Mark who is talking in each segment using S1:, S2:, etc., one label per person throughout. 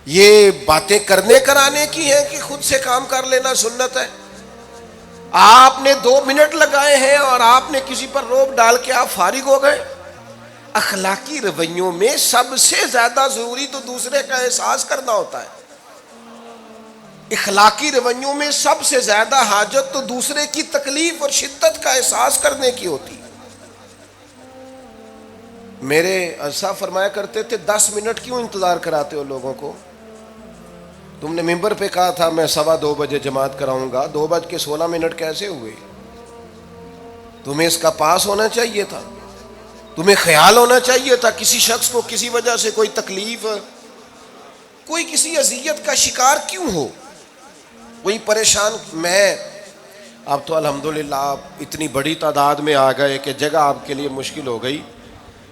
S1: یہ باتیں کرنے کرانے کی ہیں کہ خود سے کام کر لینا سنت ہے؟ آپ نے 2 منٹ لگائے ہیں اور آپ نے کسی پر روب ڈال کے آپ فارغ ہو گئے۔ اخلاقی رویوں میں سب سے زیادہ ضروری تو دوسرے کا احساس کرنا ہوتا ہے۔ اخلاقی رویوں میں سب سے زیادہ حاجت تو دوسرے کی تکلیف اور شدت کا احساس کرنے کی ہوتی ہے۔ میرے صاحب فرمایا کرتے تھے 10 منٹ کیوں انتظار کراتے ہو لوگوں کو؟ تم نے ممبر پہ کہا تھا میں 2:15 بجے جماعت کراؤں گا، 2:16 کیسے ہوئے؟ تمہیں اس کا پاس ہونا چاہیے تھا، تمہیں خیال ہونا چاہیے تھا کسی شخص کو کسی وجہ سے کوئی تکلیف، کوئی کسی اذیت کا شکار کیوں ہو، کوئی پریشان۔ میں اب تو الحمدللہ آپ اتنی بڑی تعداد میں آ گئے کہ جگہ آپ کے لیے مشکل ہو گئی،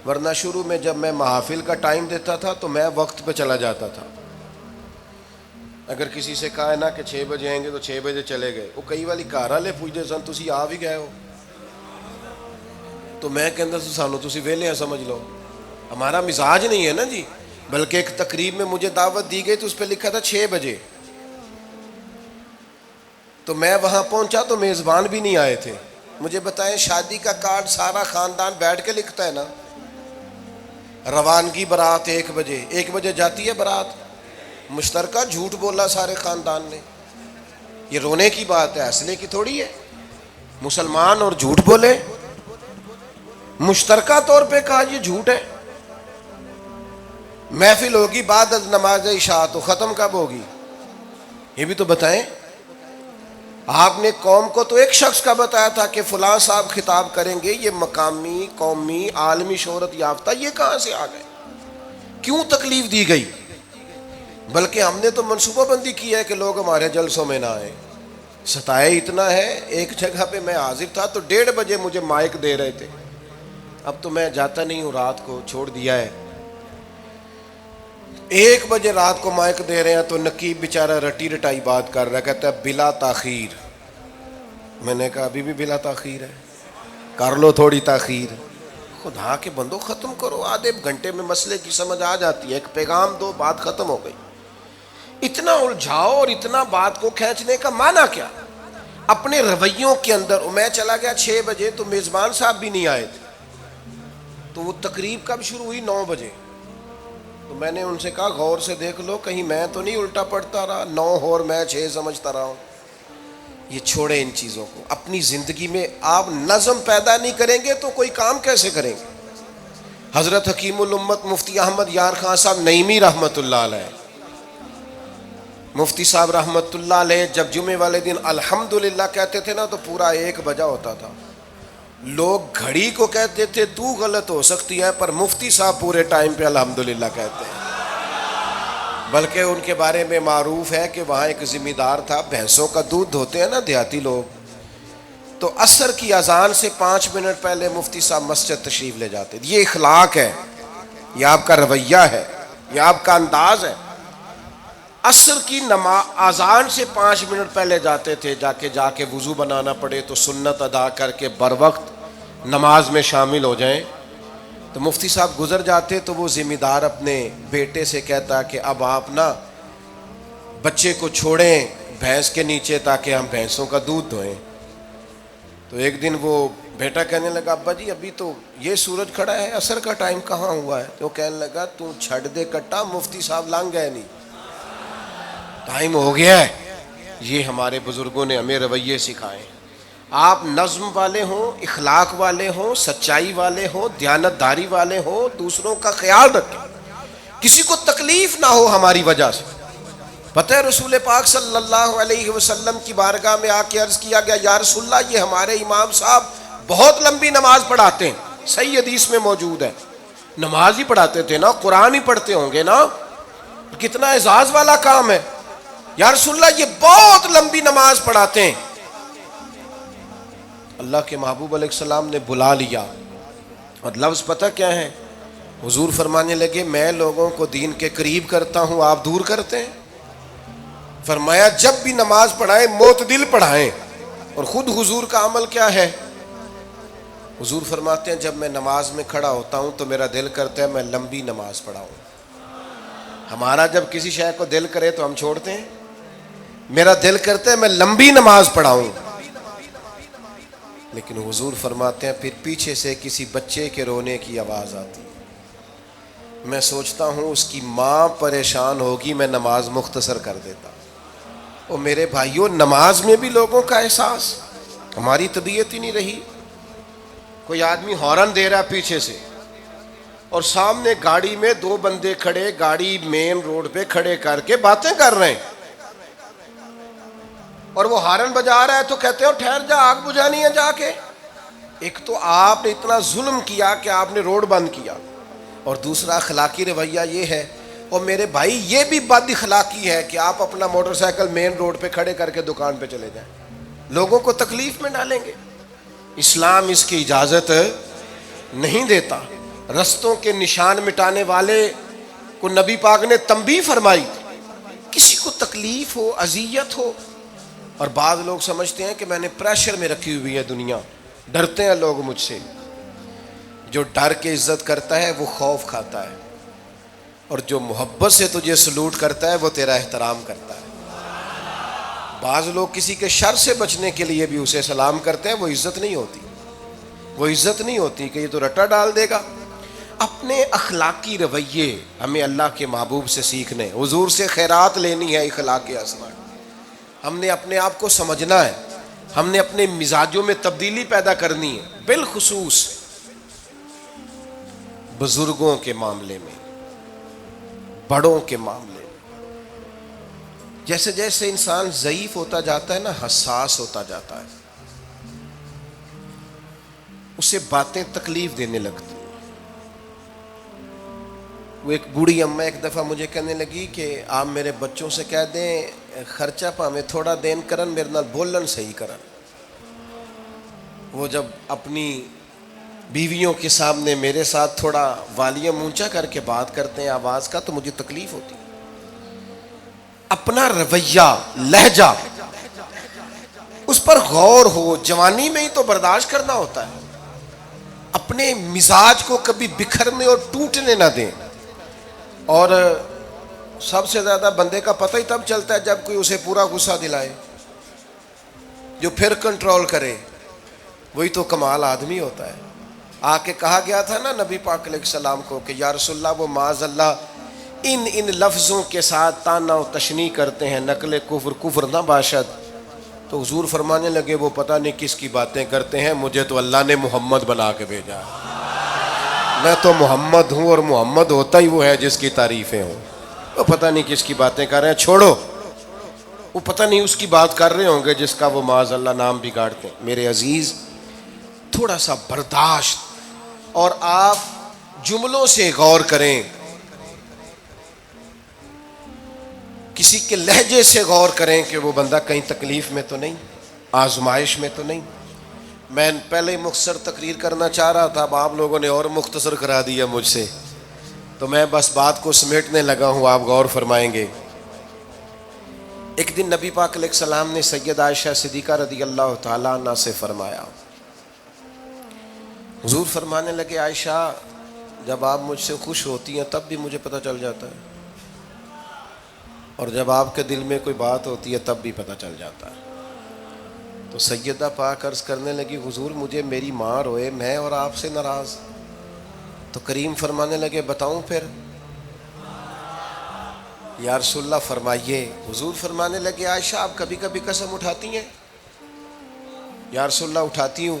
S1: ورنہ شروع میں جب میں محافل کا ٹائم دیتا تھا تو میں وقت پہ چلا جاتا تھا۔ اگر کسی سے کہا ہے نا کہ 6 بجے آئیں گے تو 6 بجے چلے گئے، وہ کئی والی گھر والے پوچھتے سن تسی آ بھی گئے ہو، تو میں کہتا سانو تسی ویلے سمجھ لو، ہمارا مزاج نہیں ہے نا جی۔ بلکہ ایک تقریب میں مجھے دعوت دی گئی تو اس پہ لکھا تھا 6 بجے، تو میں وہاں پہنچا تو میزبان بھی نہیں آئے تھے۔ مجھے بتائیں شادی کا کارڈ سارا خاندان بیٹھ کے لکھتا ہے نا، روانگی برات 1 بجے جاتی ہے برات، مشترکہ جھوٹ بولا سارے خاندان نے، یہ رونے کی بات ہے، ہنسنے کی تھوڑی ہے۔ مسلمان اور جھوٹ بولے، مشترکہ طور پہ کہا یہ جھوٹ ہے۔ محفل ہوگی بعد از نماز عشاء، تو ختم کب ہوگی یہ بھی تو بتائیں۔ آپ نے قوم کو تو ایک شخص کا بتایا تھا کہ فلاں صاحب خطاب کریں گے، یہ مقامی قومی عالمی شہرت یافتہ، یہ کہاں سے آ گئے؟ کیوں تکلیف دی گئی؟ بلکہ ہم نے تو منصوبہ بندی کی ہے کہ لوگ ہمارے جلسوں میں نہ آئیں۔ ستائے اتنا ہے، ایک جگہ پہ میں حاضر تھا تو 1:30 بجے مجھے مائک دے رہے تھے، اب تو میں جاتا نہیں ہوں، رات کو چھوڑ دیا ہے۔ 1 بجے رات کو مائک دے رہے ہیں تو نقیب بیچارہ رٹی رٹائی بات کر رہا ہے، کہتا ہے بلا تاخیر۔ میں نے کہا ابھی بھی بلا تاخیر ہے، کر لو تھوڑی تاخیر۔ خدا کے بندو ختم کرو، آدھے گھنٹے میں مسئلے کی سمجھ آ جاتی ہے، ایک پیغام دو، بات ختم ہو گئی۔ اتنا الجھاؤ اور اتنا بات کو کھینچنے کا معنی کیا؟ اپنے رویوں کے اندر۔ میں چلا گیا 6 بجے تو میزبان صاحب بھی نہیں آئے تھے، تو وہ تقریب کب شروع ہوئی؟ 9 بجے۔ تو میں نے ان سے کہا غور سے دیکھ لو کہیں میں تو نہیں الٹا پڑتا رہا، 9 اور میں 6 سمجھتا رہا ہوں۔ یہ چھوڑیں ان چیزوں کو، اپنی زندگی میں آپ نظم پیدا نہیں کریں گے تو کوئی کام کیسے کریں گے؟ حضرت حکیم الامت مفتی احمد یار خان صاحب نعیمی رحمۃ اللہ علیہ، مفتی صاحب رحمۃ اللہ علیہ جب جمعے والے دن الحمدللہ کہتے تھے نا تو پورا 1 بجا ہوتا تھا۔ لوگ گھڑی کو کہتے تھے تو غلط ہو سکتی ہے، پر مفتی صاحب پورے ٹائم پہ الحمدللہ کہتے ہیں۔ بلکہ ان کے بارے میں معروف ہے کہ وہاں ایک ذمہ دار تھا، بھینسوں کا دودھ دھوتے ہیں نا دیہاتی لوگ، تو عصر کی اذان سے 5 منٹ پہلے مفتی صاحب مسجد تشریف لے جاتے۔ یہ اخلاق ہے، یہ آپ کا رویہ ہے، یہ آپ کا انداز ہے۔ عصر کی اذان سے 5 منٹ پہلے جاتے تھے، جا کے وضو بنانا پڑے تو سنت ادا کر کے بر وقت نماز میں شامل ہو جائیں۔ تو مفتی صاحب گزر جاتے تو وہ ذمہ دار اپنے بیٹے سے کہتا کہ اب آپ نا بچے کو چھوڑیں بھینس کے نیچے تاکہ ہم بھینسوں کا دودھ دھوئیں۔ تو ایک دن وہ بیٹا کہنے لگا ابا جی ابھی تو یہ سورج کھڑا ہے، عصر کا ٹائم کہاں ہوا ہے؟ تو وہ کہنے لگا تو چھڑ دے کٹا، مفتی صاحب لنگ گئے نہیں، ٹائم ہو گیا ہے۔ یہ ہمارے بزرگوں نے ہمیں رویے سکھائے۔ آپ نظم والے ہوں، اخلاق والے ہوں، سچائی والے ہوں، دیانت داری والے ہوں، دوسروں کا خیال رکھیں، کسی کو تکلیف نہ ہو ہماری وجہ سے۔ پتہ ہے رسول پاک صلی اللہ علیہ وسلم کی بارگاہ میں آ کے عرض کیا گیا یا رسول اللہ یہ ہمارے امام صاحب بہت لمبی نماز پڑھاتے ہیں، صحیح حدیث میں موجود ہے۔ نماز ہی پڑھاتے تھے نا، قرآن ہی پڑھتے ہوں گے نا، کتنا اعزاز والا کام ہے۔ یا رسول اللہ یہ بہت لمبی نماز پڑھاتے ہیں۔ اللہ کے محبوب علیہ السلام نے بلا لیا، اور لفظ پتہ کیا ہے؟ حضور فرمانے لگے میں لوگوں کو دین کے قریب کرتا ہوں، آپ دور کرتے ہیں۔ فرمایا جب بھی نماز پڑھائیں معتدل پڑھائیں۔ اور خود حضور کا عمل کیا ہے؟ حضور فرماتے ہیں جب میں نماز میں کھڑا ہوتا ہوں تو میرا دل کرتا ہے میں لمبی نماز پڑھاؤں۔ ہمارا جب کسی شے کو دل کرے تو ہم چھوڑتے ہیں. میرا دل کرتا ہے میں لمبی نماز پڑھاؤں، لیکن حضور فرماتے ہیں پھر پیچھے سے کسی بچے کے رونے کی آواز آتی، میں سوچتا ہوں اس کی ماں پریشان ہوگی، میں نماز مختصر کر دیتا. اور میرے بھائیوں، نماز میں بھی لوگوں کا احساس، ہماری طبیعت ہی نہیں رہی. کوئی آدمی ہارن دے رہا پیچھے سے اور سامنے گاڑی میں دو بندے کھڑے، گاڑی مین روڈ پہ کھڑے کر کے باتیں کر رہے ہیں، اور وہ ہارن بجا رہا ہے تو کہتے ہیں ٹھہر جا، آگ بجھانی ہے جا کے. ایک تو آپ نے اتنا ظلم کیا کہ آپ نے روڈ بند کیا، اور دوسرا اخلاقی رویہ یہ ہے. اور میرے بھائی یہ بھی بد اخلاقی ہے کہ آپ اپنا موٹر سائیکل مین روڈ پہ کھڑے کر کے دکان پہ چلے جائیں، لوگوں کو تکلیف میں ڈالیں گے. اسلام اس کی اجازت نہیں دیتا. رستوں کے نشان مٹانے والے کو نبی پاک نے تنبیہ فرمائی. کسی کو تکلیف ہو، اذیت ہو، اور بعض لوگ سمجھتے ہیں کہ میں نے پریشر میں رکھی ہوئی ہے دنیا، ڈرتے ہیں لوگ مجھ سے. جو ڈر کے عزت کرتا ہے وہ خوف کھاتا ہے، اور جو محبت سے تجھے سلوٹ کرتا ہے وہ تیرا احترام کرتا ہے. بعض لوگ کسی کے شر سے بچنے کے لیے بھی اسے سلام کرتے ہیں، وہ عزت نہیں ہوتی، وہ عزت نہیں ہوتی کہ یہ تو رٹا ڈال دے گا. اپنے اخلاقی رویے ہمیں اللہ کے محبوب سے سیکھنے، حضور سے خیرات لینی ہے. اخلاق اسماء ہم نے اپنے آپ کو سمجھنا ہے، ہم نے اپنے مزاجوں میں تبدیلی پیدا کرنی ہے، بالخصوص بزرگوں کے معاملے میں، بڑوں کے معاملے میں. جیسے جیسے انسان ضعیف ہوتا جاتا ہے نا، حساس ہوتا جاتا ہے، اسے باتیں تکلیف دینے لگتی. وہ ایک بوڑھی اماں ایک دفعہ مجھے کہنے لگی کہ آپ میرے بچوں سے کہہ دیں خرچہ پامیں تھوڑا دین کرن، میرے نال بولن صحیح کرن. وہ جب اپنی بیویوں کے سامنے میرے ساتھ تھوڑا والیوم اونچا کر کے بات کرتے ہیں آواز کا، تو مجھے تکلیف ہوتی. اپنا رویہ، لہجہ، اس پر غور ہو. جوانی میں ہی تو برداشت کرنا ہوتا ہے. اپنے مزاج کو کبھی بکھرنے اور ٹوٹنے نہ دیں. اور سب سے زیادہ بندے کا پتہ ہی تب چلتا ہے جب کوئی اسے پورا غصہ دلائے، جو پھر کنٹرول کرے، وہی تو کمال آدمی ہوتا ہے. آ کے کہا گیا تھا نا نبی پاک علیہ السلام کو کہ یا رسول اللہ، وہ معاذ اللہ ان لفظوں کے ساتھ تانا و تشنیع کرتے ہیں، نقل کفر کفر نہ باشد. تو حضور فرمانے لگے وہ پتہ نہیں کس کی باتیں کرتے ہیں، مجھے تو اللہ نے محمد بنا کے بھیجا، میں تو محمد ہوں، اور محمد ہوتا ہی وہ ہے جس کی تعریفیں ہوں. وہ پتہ نہیں کس کی باتیں کر رہے ہیں، چھوڑو. وہ پتہ نہیں اس کی بات کر رہے ہوں گے جس کا وہ معاذ اللہ نام بگاڑتے ہیں. میرے عزیز، تھوڑا سا برداشت، اور آپ جملوں سے غور کریں، کسی کے لہجے سے غور کریں کہ وہ بندہ کہیں تکلیف میں تو نہیں، آزمائش میں تو نہیں. میں پہلے ہی مختصر تقریر کرنا چاہ رہا تھا، اب آپ لوگوں نے اور مختصر کرا دیا مجھ سے، تو میں بس بات کو سمیٹنے لگا ہوں، آپ غور فرمائیں گے. ایک دن نبی پاک علیہ السلام نے سید عائشہ صدیقہ رضی اللہ تعالیٰ عنہ سے فرمایا. حضور فرمانے لگے عائشہ، جب آپ مجھ سے خوش ہوتی ہیں تب بھی مجھے پتہ چل جاتا ہے، اور جب آپ کے دل میں کوئی بات ہوتی ہے تب بھی پتہ چل جاتا ہے. تو سیدہ پاک عرض کرنے لگی حضور مجھے میری ماں روئے، میں اور آپ سے ناراض. تو کریم فرمانے لگے بتاؤں پھر؟ یا رسول اللہ فرمائیے. حضور فرمانے لگے عائشہ آپ کبھی کبھی قسم اٹھاتی ہیں؟ یا رسول اللہ اٹھاتی ہوں.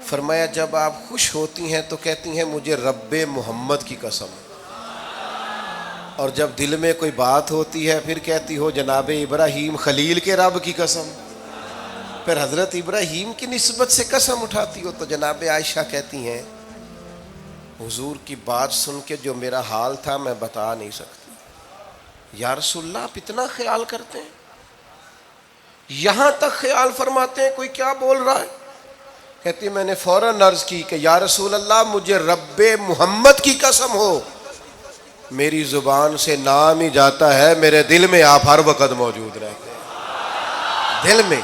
S1: فرمایا جب آپ خوش ہوتی ہیں تو کہتی ہیں مجھے رب محمد کی قسم، اور جب دل میں کوئی بات ہوتی ہے پھر کہتی ہو جناب ابراہیم خلیل کے رب کی قسم. پھر حضرت ابراہیم کی نسبت سے قسم اٹھاتی ہو. تو جناب عائشہ کہتی ہیں حضور کی بات سن کے جو میرا حال تھا میں بتا نہیں سکتی. یا رسول اللہ آپ اتنا خیال کرتے ہیں؟ یہاں تک خیال فرماتے ہیں کوئی کیا بول رہا ہے؟ کہتی میں نے فوراً عرض کی کہ یا رسول اللہ مجھے رب محمد کی قسم ہو. میری زبان سے نام ہی جاتا ہے، میرے دل میں آپ ہر وقت موجود رہتے ہیں، دل میں.